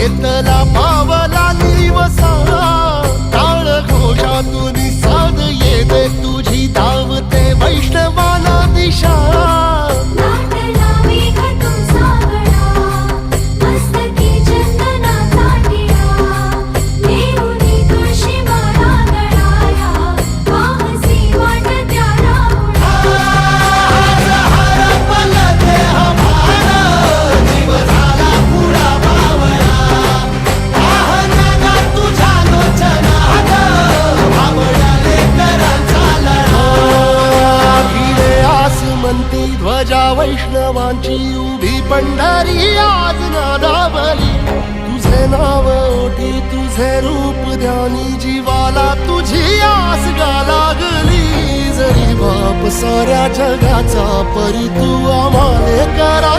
शेतला पावला दिवसा टाळ घोषातून साध येते तुझी धावते वैष्णवाला दिशा ध्वजा वैष्णवांची उभी पंढरी आज नादावली तुझे नाव ओठी तुझे रूप ध्यानी जीवाला तुझी आस गा लागली जरी बाप साऱ्या जगाचा परी तू आम्हाले करा